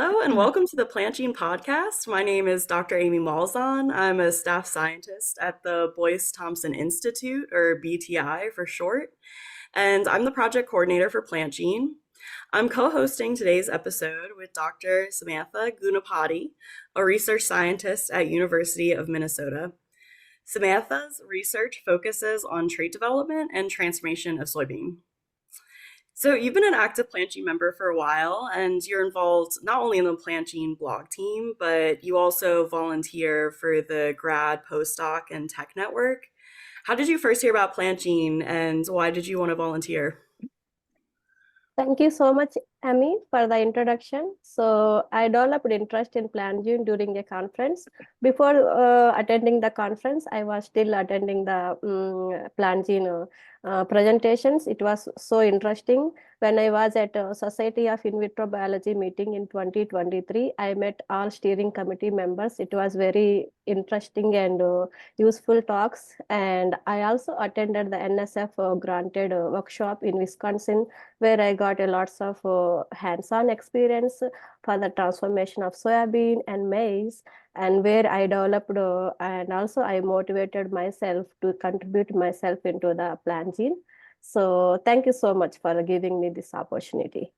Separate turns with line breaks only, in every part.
Hello and welcome to the PlantGENE podcast. My name is Dr. Aimee Malzahn. I'm a staff scientist at the Boyce Thompson Institute, or BTI for short, and I'm the project coordinator for PlantGENE. I'm co-hosting today's episode with Dr. Samatha Gunapati, a research scientist at University of Minnesota. Samatha's research focuses on trait development and transformation of soybean. So you've been an active PlantGENE member for a while, and you're involved not only in the PlantGENE blog team, but you also volunteer for the grad, postdoc, and tech network. How did you first hear about PlantGENE, and why did you want to volunteer?
Thank you so much, Aimee, for the introduction. So I developed interest in PlantGENE during a conference. Before attending the conference, I was still attending the PlantGENE presentations. It was so interesting. When I was at a Society of In Vitro Biology meeting in 2023, I met all steering committee members. It was very interesting and useful talks. And I also attended the NSF granted workshop in Wisconsin, where I got a lots of hands-on experience for the transformation of soybean and maize, and where I developed and also I motivated myself to contribute myself into the PlantGENE. So thank you so much for giving me this opportunity.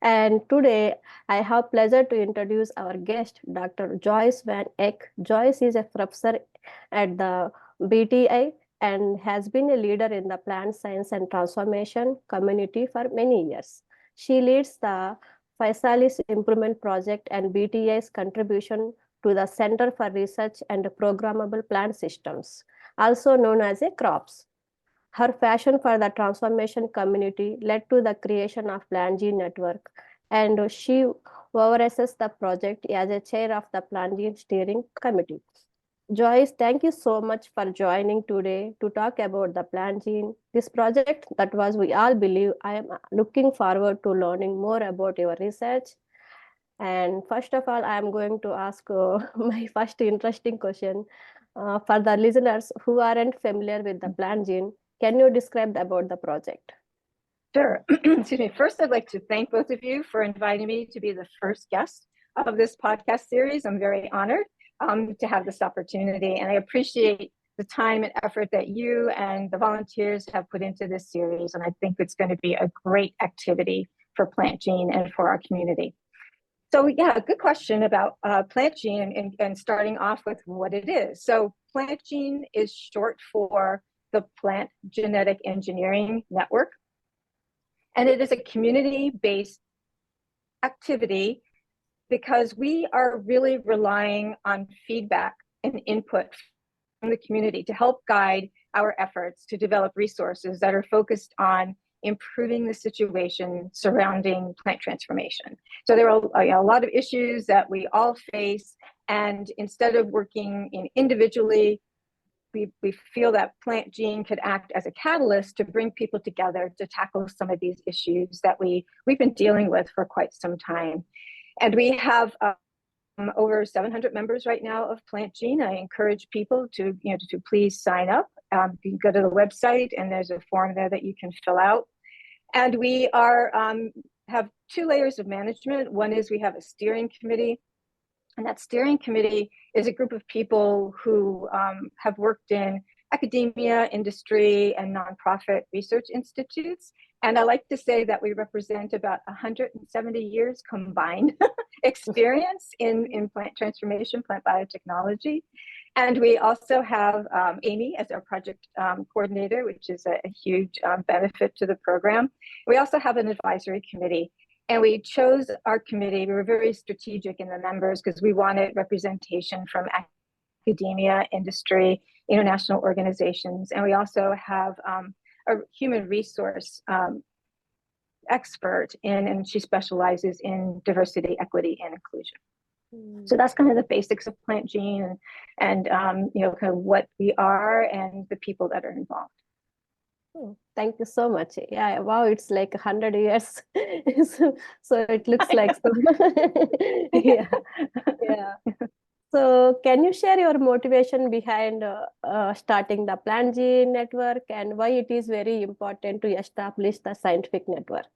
And today I have pleasure to introduce our guest, Dr. Joyce Van Eck. Joyce is a professor at the BTI and has been a leader in the plant science and transformation community for many years. She leads the Physalis Improvement Project and BTI's contribution to the Center for Research and Programmable Plant Systems, also known as a CROPS. Her passion for the transformation community led to the creation of PlantGENE Network, and she oversees the project as a chair of the PlantGENE Steering Committee. Joyce, thank you so much for joining today to talk about the PlantGENE. This project that was we all believe. I am looking forward to learning more about your research. And first of all, I am going to ask my first interesting question. For the listeners who aren't familiar with the PlantGENE, can you describe about the project?
Sure. Excuse me. First, I'd like to thank both of you for inviting me to be the first guest of this podcast series. I'm very honored to have this opportunity, and I appreciate the time and effort that you and the volunteers have put into this series, and I think it's going to be a great activity for PlantGENE and for our community. So yeah, good question about PlantGENE and starting off with what it is. So PlantGENE is short for the Plant Genetic Engineering Network, and it is a community-based activity because we are really relying on feedback and input from the community to help guide our efforts to develop resources that are focused on improving the situation surrounding plant transformation. So there are a lot of issues that we all face, and instead of working individually, we feel that PlantGENE could act as a catalyst to bring people together to tackle some of these issues that we've been dealing with for quite some time. And we have over 700 members right now of PlantGENE. I encourage people to please sign up. You can go to the website, and there's a form there that you can fill out. And we have two layers of management. One is we have a steering committee, and that steering committee is a group of people who have worked in academia, industry, and nonprofit research institutes. And I like to say that we represent about 170 years combined experience in plant transformation, plant biotechnology. And we also have Aimee as our project coordinator, which is a huge benefit to the program. We also have an advisory committee. And we chose our committee. We were very strategic in the members because we wanted representation from academia, industry, international organizations. And we also have a human resource expert and she specializes in diversity, equity, and inclusion. So that's kind of the basics of PlantGENE and kind of what we are and the people that are involved.
Thank you so much. Yeah, wow, it's like 100 years. So it looks like so. Yeah. So can you share your motivation behind starting the PlantGENE network and why it is very important to establish the scientific network?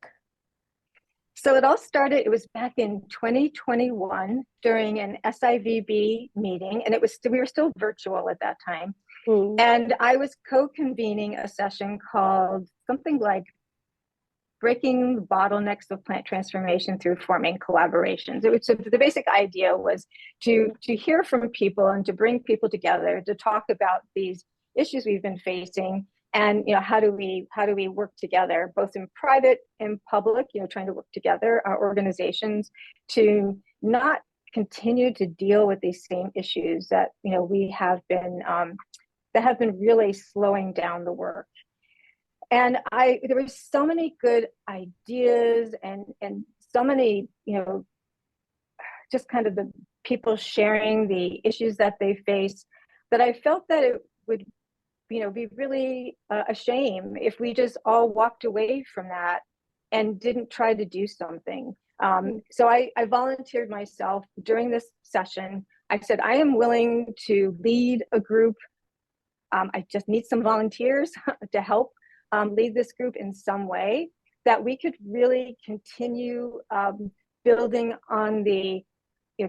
So it all started, it was back in 2021 during an SIVB meeting, and we were still virtual at that time. And I was co-convening a session called something like Breaking the Bottlenecks of Plant Transformation Through Forming Collaborations. So the basic idea was to hear from people and to bring people together to talk about these issues we've been facing, and how do we work together, both in private and public, trying to work together, our organizations, to not continue to deal with these same issues that we have been that have been really slowing down the work. And there were so many good ideas and so many, just kind of the people sharing the issues that they face, that I felt that it would, be really a shame if we just all walked away from that and didn't try to do something. So I volunteered myself during this session. I said, I am willing to lead a group. I just need some volunteers to help lead this group in some way, that we could really continue building on the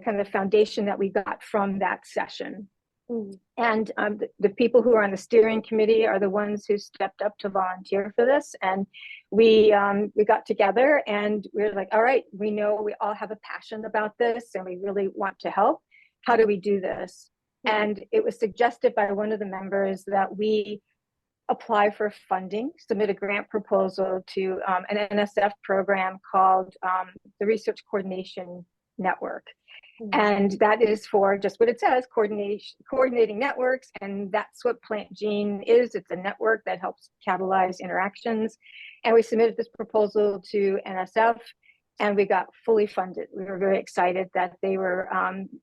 kind of foundation that we got from that session. And the people who are on the steering committee are the ones who stepped up to volunteer for this. And we got together and we were like, all right, we know we all have a passion about this and we really want to help. How do we do this? And it was suggested by one of the members that we apply for funding, submit a grant proposal to an NSF program called the Research Coordination Network. And that is for just what it says, coordinating networks. And that's what PlantGENE is. It's a network that helps catalyze interactions. And we submitted this proposal to NSF and we got fully funded. We were very excited that they were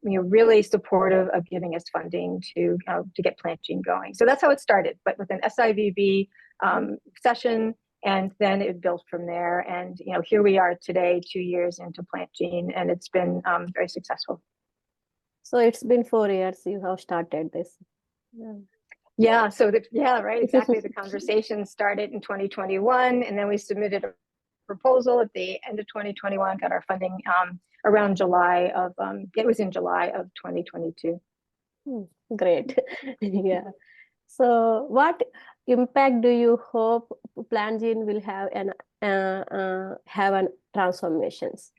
really supportive of giving us funding to get PlantGENE going. So that's how it started, but with an SIVB session. And then it built from there. And here we are today, 2 years into PlantGENE, and it's been very successful.
So it's been 4 years you have started this.
Yeah. So right, exactly. The conversation started in 2021, and then we submitted a proposal at the end of 2021. Got our funding around July of it was in July of 2022.
Great. Yeah. So what impact do you hope PlantGENE will have an transformations?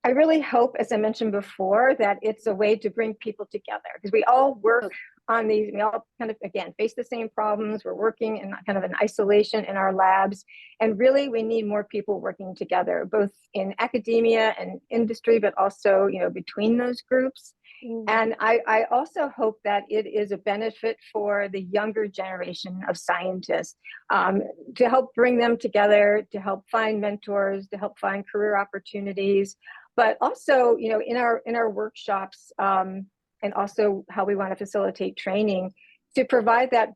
I really hope, as I mentioned before, that it's a way to bring people together, because we all work on these, we all kind of, again, face the same problems. We're working in kind of an isolation in our labs. And really, we need more people working together, both in academia and industry, but also, between those groups. And I also hope that it is a benefit for the younger generation of scientists, to help bring them together, to help find mentors, to help find career opportunities, but also, in our workshops, and also how we want to facilitate training, to provide that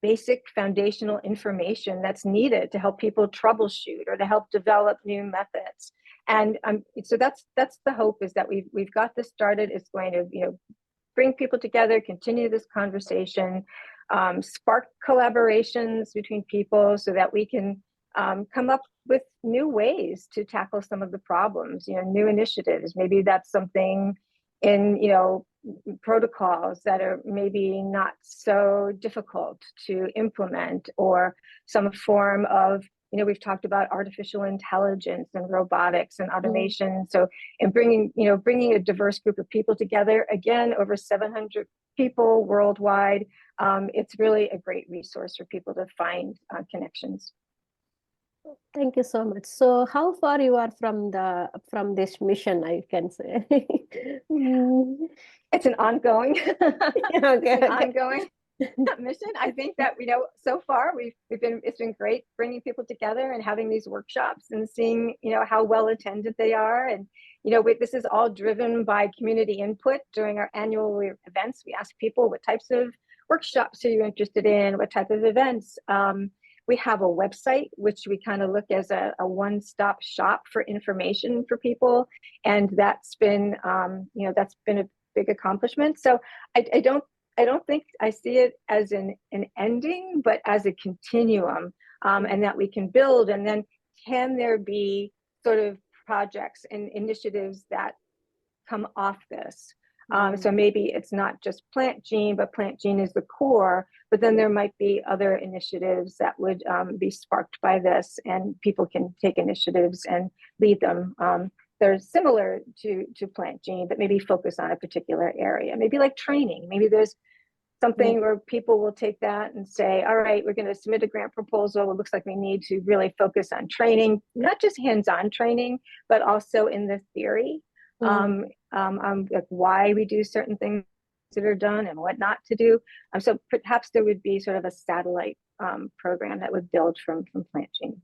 basic foundational information that's needed to help people troubleshoot or to help develop new methods. And so that's the hope, is that we've got this started. It's going to bring people together, continue this conversation, spark collaborations between people, so that we can come up with new ways to tackle some of the problems. New initiatives. Maybe that's something in protocols that are maybe not so difficult to implement, or some form of, we've talked about artificial intelligence and robotics and automation. So in bringing a diverse group of people together, again, over 700 people worldwide, it's really a great resource for people to find connections.
Thank you so much. So how far you are from this mission, I can say?
It's an ongoing, ongoing mission. I think that so far it's been great bringing people together and having these workshops and seeing how well attended they are. And this is all driven by community input. During our annual events, we ask people, what types of workshops are you interested in? What type of events? We have a website, which we kind of look as a one-stop shop for information for people. And that's been a big accomplishment. So I don't think I see it as an ending, but as a continuum, and that we can build. And then can there be sort of projects and initiatives that come off this. So maybe it's not just PlantGENE, but PlantGENE is the core, but then there might be other initiatives that would be sparked by this, and people can take initiatives and lead them. They're similar to PlantGENE, but maybe focus on a particular area. Maybe like training. Maybe there's something where people will take that and say, all right, we're going to submit a grant proposal. It looks like we need to really focus on training, not just hands-on training, but also in the theory, like why we do certain things that are done and what not to do. So perhaps there would be sort of a satellite program that would build from PlantGENE.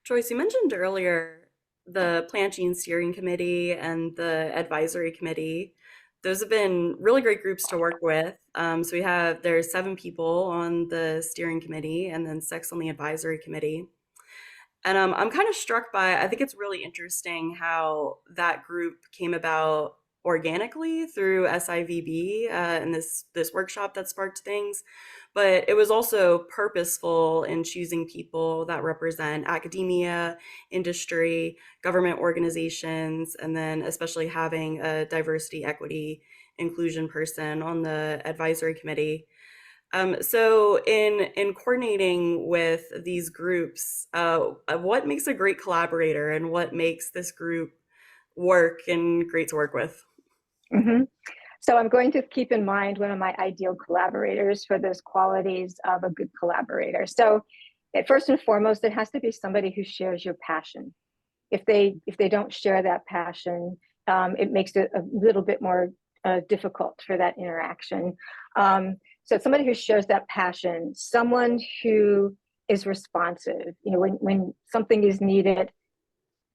Joyce, you mentioned earlier the PlantGENE Steering Committee and the Advisory Committee. Those have been really great groups to work with. So there's 7 people on the steering committee and then 6 on the advisory committee. And I'm kind of struck by, I think it's really interesting how that group came about organically through SIVB and this workshop that sparked things. But it was also purposeful in choosing people that represent academia, industry, government organizations, and then especially having a diversity, equity, inclusion person on the advisory committee. So in coordinating with these groups, what makes a great collaborator and what makes this group work and great to work with?
So I'm going to keep in mind one of my ideal collaborators for those qualities of a good collaborator. So first and foremost, it has to be somebody who shares your passion. If they don't share that passion, it makes it a little bit more difficult for that interaction. So somebody who shares that passion, someone who is responsive. When something is needed,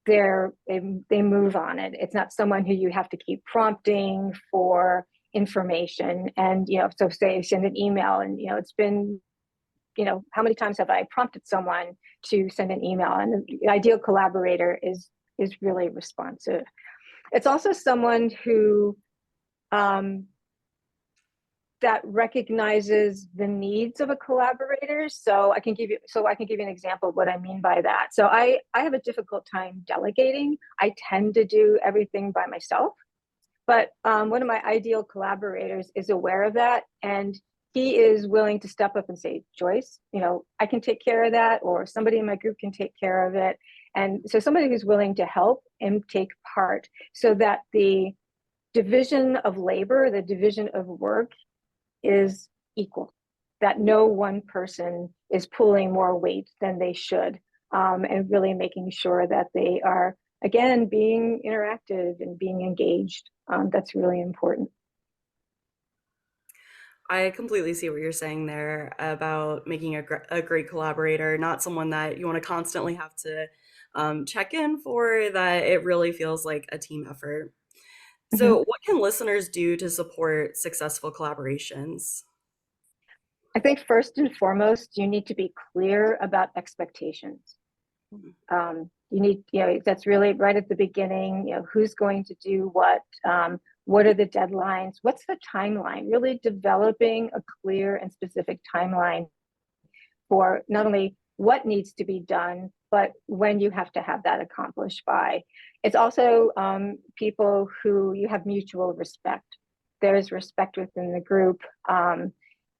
they move on it. It's not someone who you have to keep prompting for information. And so say send an email, and it's been, how many times have I prompted someone to send an email? And the ideal collaborator is really responsive. It's also someone who that recognizes the needs of a collaborator. So I can give you an example of what I mean by that. So I have a difficult time delegating. I tend to do everything by myself, but one of my ideal collaborators is aware of that, and he is willing to step up and say, Joyce, I can take care of that, or somebody in my group can take care of it. And so somebody who's willing to help and take part, so that the division of labor, the division of work is equal, that no one person is pulling more weight than they should, and really making sure that they are, again, being interactive and being engaged. That's really important.
I completely see what you're saying there about making a great collaborator, not someone that you want to constantly have to check in for, that it really feels like a team effort. So what can listeners do to support successful collaborations?
I think first and foremost, you need to be clear about expectations. You need, that's really right at the beginning, who's going to do what are the deadlines, what's the timeline, really developing a clear and specific timeline for not only what needs to be done, but when you have to have that accomplished by. It's also people who you have mutual respect. There's respect within the group,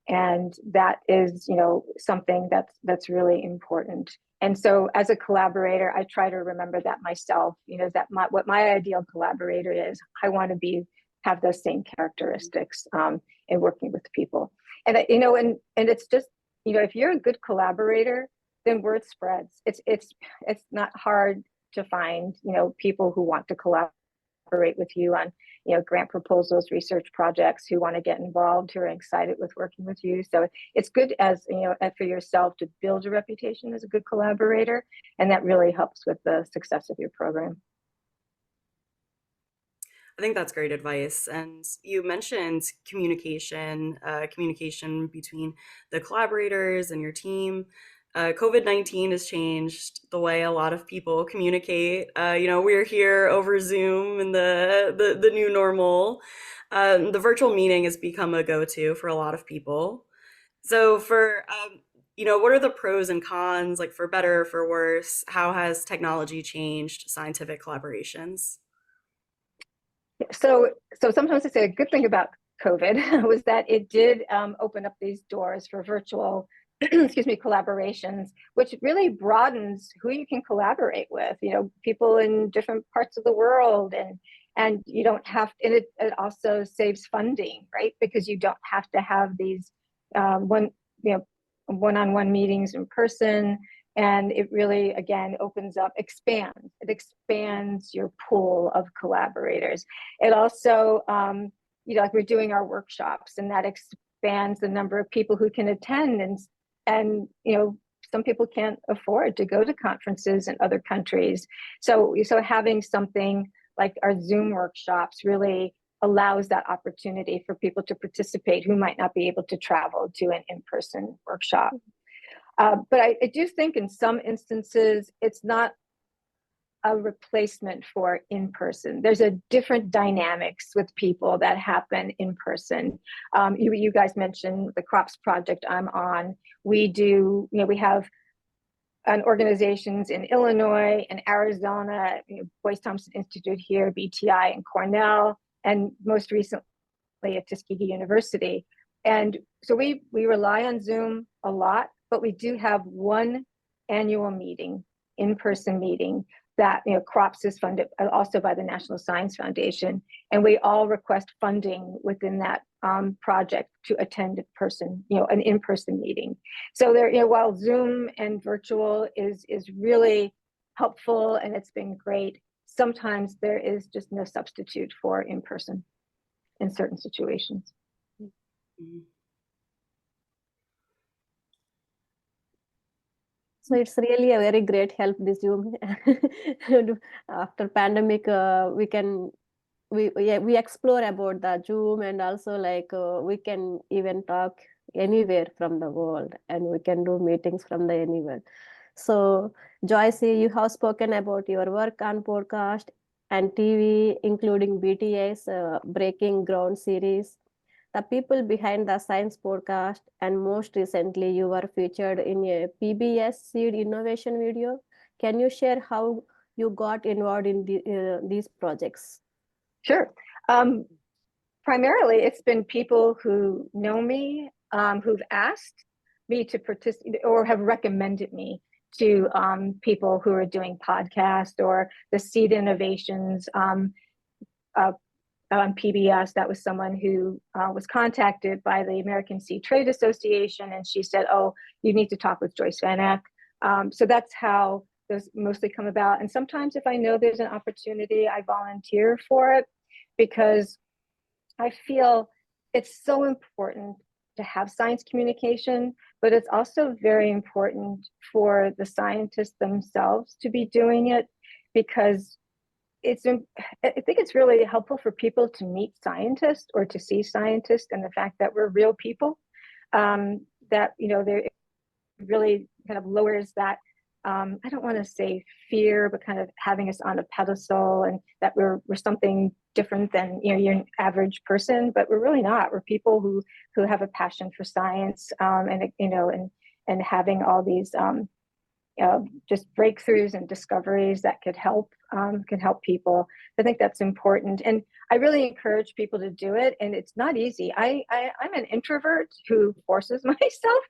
and that is, something that's really important. And so, as a collaborator, I try to remember that myself. What my ideal collaborator is. I want to have those same characteristics in working with people. And and it's just, if you're a good collaborator, then word spreads. It's not hard to find, people who want to collaborate with you on, grant proposals, research projects, who want to get involved, who are excited with working with you. So it's good as, for yourself to build a reputation as a good collaborator, and that really helps with the success of your program.
I think that's great advice. And you mentioned communication between the collaborators and your team. COVID-19 has changed the way a lot of people communicate. We're here over Zoom and the new normal. The virtual meeting has become a go-to for a lot of people. So for what are the pros and cons, like for better or for worse? How has technology changed scientific collaborations?
So sometimes I say a good thing about COVID was that it did open up these doors for virtual, excuse me, collaborations, which really broadens who you can collaborate with. People in different parts of the world, and you don't have. And it also saves funding, right? Because you don't have to have these one-on-one meetings in person. And it really, again, expands your pool of collaborators. It also, like we're doing our workshops, and that expands the number of people who can attend. And some people can't afford to go to conferences in other countries. So having something like our Zoom workshops really allows that opportunity for people to participate who might not be able to travel to an in-person workshop. But I do think in some instances, it's not a replacement for in-person. There's a different dynamics with people that happen in person. You guys mentioned the crops project I'm on. We have organizations in Illinois and Arizona, Boyce Thompson Institute here, BTI and Cornell, and most recently at Tuskegee University. And so we rely on Zoom a lot, but we do have one annual meeting, in-person meeting, that CROPS is funded also by the National Science Foundation, and we all request funding within that project to attend an in-person meeting. So there, while Zoom and virtual is really helpful and it's been great, sometimes there is just no substitute for in-person in certain situations.
Mhm.
So it's really a very great help, this Zoom. After pandemic, we explore about the Zoom, and also we can even talk anywhere from the world, and we can do meetings from the anywhere. So Joyce, you have spoken about your work on podcast and TV, including BTS Breaking Ground series, the people behind the science podcast, and most recently you were featured in a PBS seed innovation video. Can you share how you got involved in these projects?
Sure. Primarily, it's been people who know me, who've asked me to participate or have recommended me to people who are doing podcasts or the seed innovations on PBS. That was someone who was contacted by the American Seed Trade Association, and she said, "Oh, you need to talk with Joyce Van Eck." So that's how those mostly come about. And sometimes if I know there's an opportunity, I volunteer for it, because I feel it's so important to have science communication, but it's also very important for the scientists themselves to be doing it, because I think it's really helpful for people to meet scientists or to see scientists, and the fact that we're real people, that it really kind of lowers that, I don't want to say fear, but kind of having us on a pedestal, and that we're something different than your average person, but we're really not. We're people who have a passion for science, and having all these just breakthroughs and discoveries that could help people. I think that's important, and I really encourage people to do it. And it's not easy. I'm an introvert who forces myself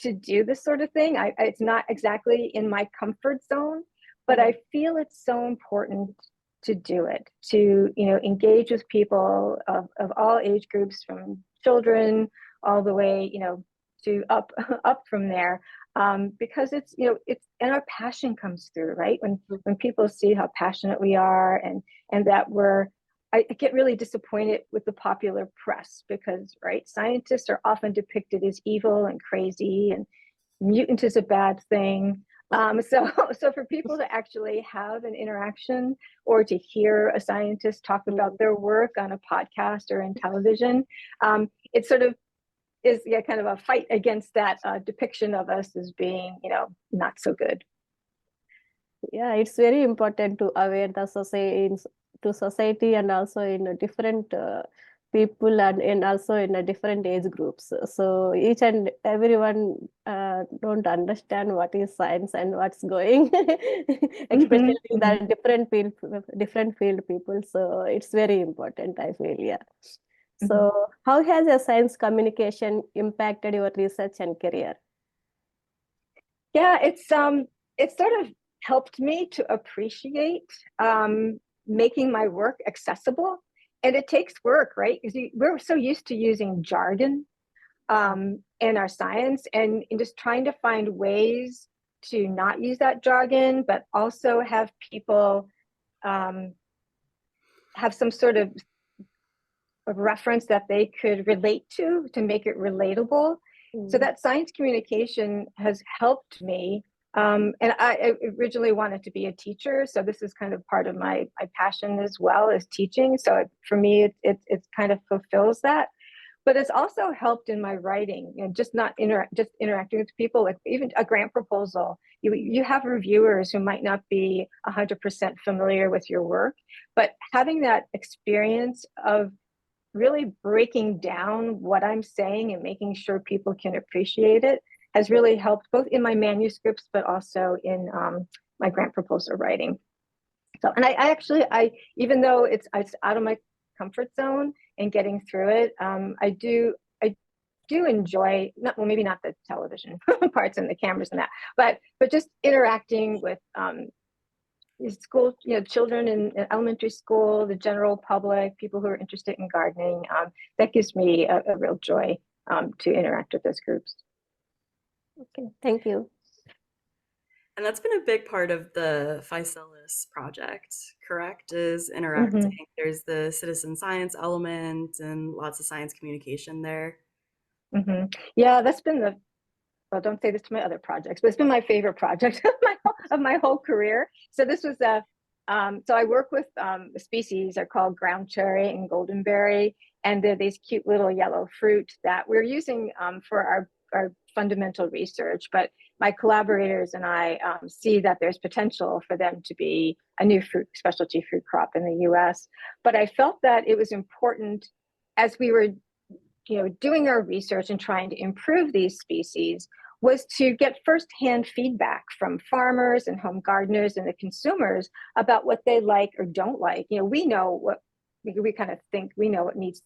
to do this sort of thing. It's not exactly in my comfort zone, but I feel it's so important to do it, to engage with people of all age groups, from children all the way to up from there, because it's and our passion comes through, right? When people see how passionate we are, and that I get really disappointed with the popular press, because scientists are often depicted as evil and crazy, and mutant is a bad thing. So for people to actually have an interaction, or to hear a scientist talk about their work on a podcast or in television, it sort of is kind of a fight against that depiction of us as being not so good.
Yeah, it's very important to aware the society, and also in different people and also in a different age groups. So each and everyone don't understand what is science and what's going,
Mhm,
especially
mhm.
the different field people. So it's very important, I feel, yeah.
Mhm.
So how has your science communication impacted your research and career?
Yeah, it's sort of helped me to appreciate making my work accessible. And it takes work, right? Because we're so used to using jargon in our science, and just trying to find ways to not use that jargon, but also have people um, have some sort of reference that they could relate to make it relatable. So
Mm.
that science communication has helped me. And I originally wanted to be a teacher, so this is kind of part of my passion as well as teaching. So for me, it kind of fulfills that. But it's also helped in my writing, just not just interacting with people, like even a grant proposal. You have reviewers who might not be 100% familiar with your work, but having that experience of really breaking down what I'm saying and making sure people can appreciate it has really helped both in my manuscripts, but also in my grant proposal writing. So, and I actually, even though it's out of my comfort zone and getting through it, I do enjoy, not, well, maybe not the television parts and the cameras and that, but just interacting with school, children in elementary school, the general public, people who are interested in gardening. That gives me a real joy to interact with those groups.
Okay, thank you.
And that's been a big part of the Physalis project, correct? Is interacting.
Mm-hmm.
There's the citizen science element and lots of science communication there.
Mm-hmm. Yeah, that's been well, don't say this to my other projects, but it's been my favorite project of my whole career. So this was so I work with species, they're called ground cherry and goldenberry, and they're these cute little yellow fruit that we're using for our fundamental research. But my collaborators and I see that there's potential for them to be a new specialty fruit crop in the US. But I felt that it was important as we were doing our research and trying to improve these species was to get firsthand feedback from farmers and home gardeners and the consumers about what they like or don't like. We know what we kind of think we know what needs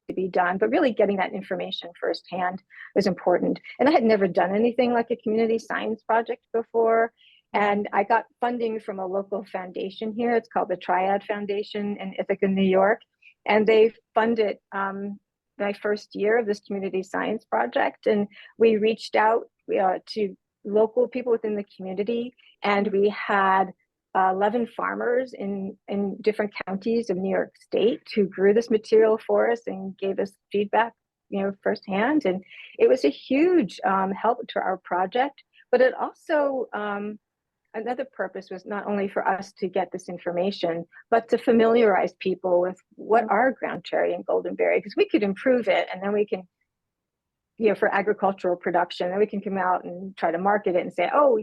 to be done, but really getting that information firsthand was important. And I had never done anything like a community science project before. And I got funding from a local foundation here. It's called the Triad Foundation in Ithaca, New York. And they funded my first year of this community science project. And we reached out to local people within the community, and we had 11 farmers in different counties of New York State who grew this material for us and gave us feedback, firsthand. And it was a huge help to our project. But it also, another purpose was not only for us to get this information, but to familiarize people with what are ground cherry and goldenberry, because we could improve it, and then we can, for agricultural production, then we can come out and try to market it and say, oh,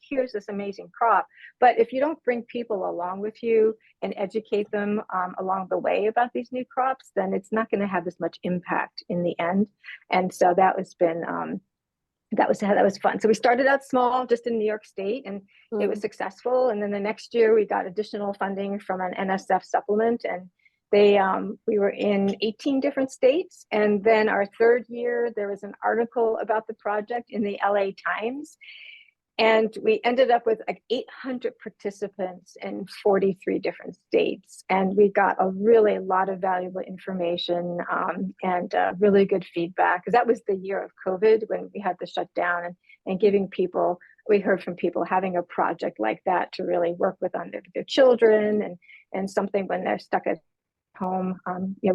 here's this amazing crop. But if you don't bring people along with you and educate them along the way about these new crops, then it's not going to have as much impact in the end. And so that was fun. So we started out small, just in New York State, and it was successful. And then the next year we got additional funding from an NSF supplement, and we were in 18 different states. And then our third year, there was an article about the project in the LA Times. And we ended up with like 800 participants in 43 different states. And we got a lot of valuable information and really good feedback. Because that was the year of COVID when we had to shut down, and giving people, we heard from people having a project like that to really work with on their children, and something when they're stuck at home,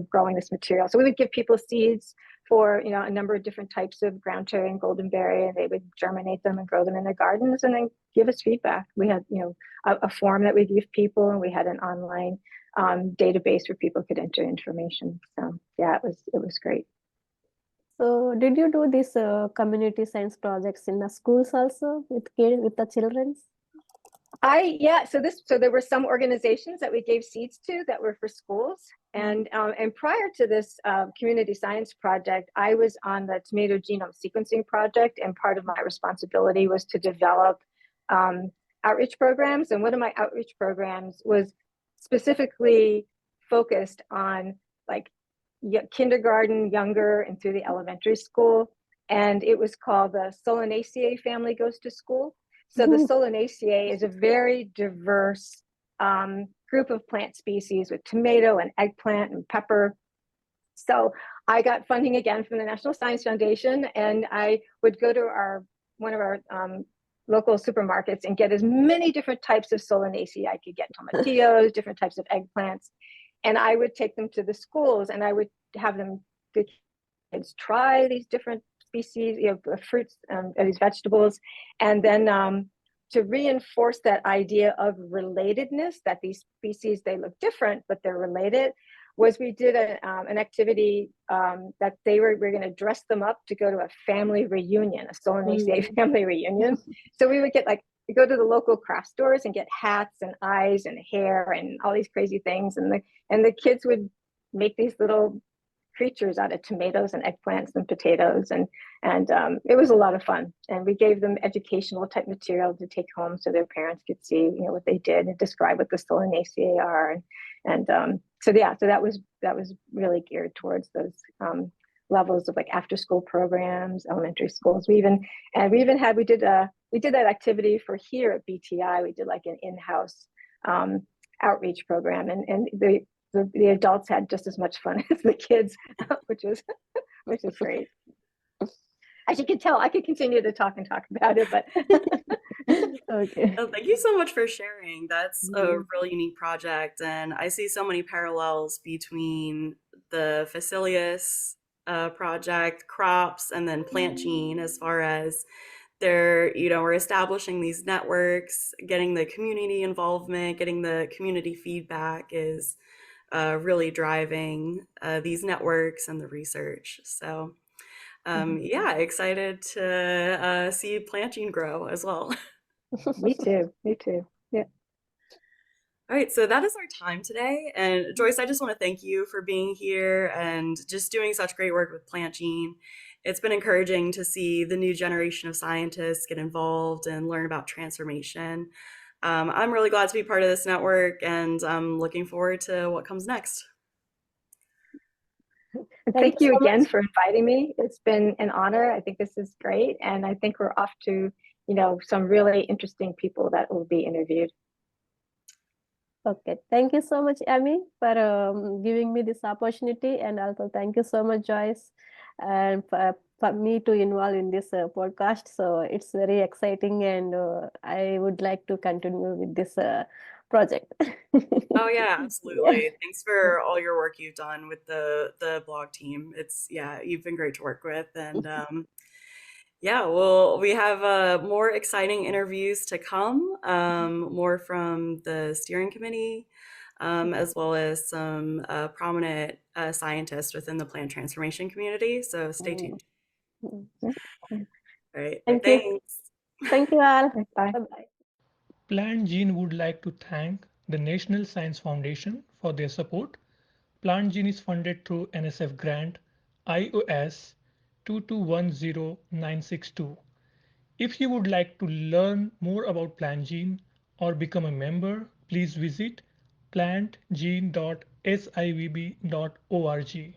growing this material. So we would give people seeds for, a number of different types of ground cherry and goldenberry, and they would germinate them and grow them in their gardens and then give us feedback. We had, a form that we give people, and we had an online database where people could enter information. So yeah, it was great.
So did you do these community science projects in the schools also with kids, with the children?
So there were some organizations that we gave seeds to that were for schools. And prior to this community science project, I was on the tomato genome sequencing project, and part of my responsibility was to develop outreach programs. And one of my outreach programs was specifically focused on like kindergarten, younger, and through the elementary school. And it was called the Solanaceae Family Goes to School. So the Solanaceae is a very diverse group of plant species with tomato and eggplant and pepper. So I got funding again from the National Science Foundation, and I would go to one of our local supermarkets and get as many different types of Solanaceae. I could get tomatillos, different types of eggplants, and I would take them to the schools, and I would have the kids try these different species, fruits, these vegetables, and then to reinforce that idea of relatedness, that these species, they look different, but they're related, was we did an activity that we're going to dress them up to go to a family reunion, a Solanaceae family reunion. So we would go to the local craft stores and get hats and eyes and hair and all these crazy things, and the kids would make these little creatures out of tomatoes and eggplants and potatoes, and it was a lot of fun. And we gave them educational type material to take home so their parents could see what they did and describe what the Solanaceae are, so that was really geared towards those levels of like after school programs, elementary schools. We did that activity for here at BTI. We did like an in-house outreach program, and the adults had just as much fun as the kids, which was great. As you can tell, I could continue to talk about it, but
Okay.
Oh, thank you so much for sharing. That's a really unique project, and I see so many parallels between the Facilius project, crops, and then PlantGENE as far as we're establishing these networks, getting the community involvement, getting the community feedback is really driving these networks and the research. So excited to see PlantGENE grow as well.
Me too. Yeah.
All right, so that is our time today. And Joyce, I just want to thank you for being here and just doing such great work with PlantGENE. It's been encouraging to see the new generation of scientists get involved and learn about transformation. I'm really glad to be part of this network, and I'm looking forward to what comes next.
Thank you again for inviting me. It's been an honor. I think this is great, and I think we're off to some really interesting people that will be interviewed.
Okay, thank you so much, Aimee, for giving me this opportunity, and also thank you so much, Joyce, and for me to involve in this podcast. So it's very exciting, and I would like to continue with this project.
Oh yeah, absolutely. Thanks for all your work you've done with the blog team. You've been great to work with, and we have more exciting interviews to come, more from the steering committee, as well as some prominent scientists within the plant transformation community. So stay tuned. All right.
Thank you.
Thanks.
Thank you all.
Bye.
Bye-bye.
PlantGENE would like to thank the National Science Foundation for their support. PlantGENE is funded through NSF grant IOS 2210962. If you would like to learn more about PlantGENE or become a member, please visit plantgene.sivb.org.